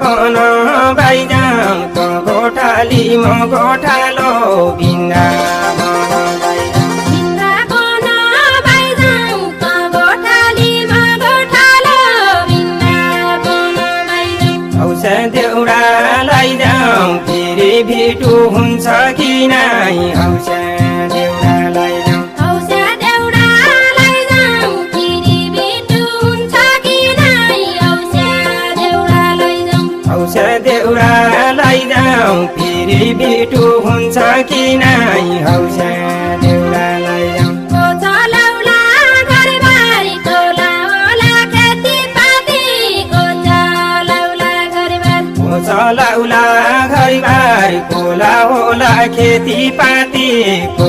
बन बाइजाउँ त गोठाली म गोठालो वृन्दावन बाइजाउँ औषा देउरालाई जाउँ फेरि भेटु हुन्छ कि नै औषा देउरालाई जाउँ औषा देउरालाई जाउँ फेरि भेटु हुन्छ कि नै औषा देउरालाई जाउँ चलाउला घरबारी कोला होला खेतीपाती को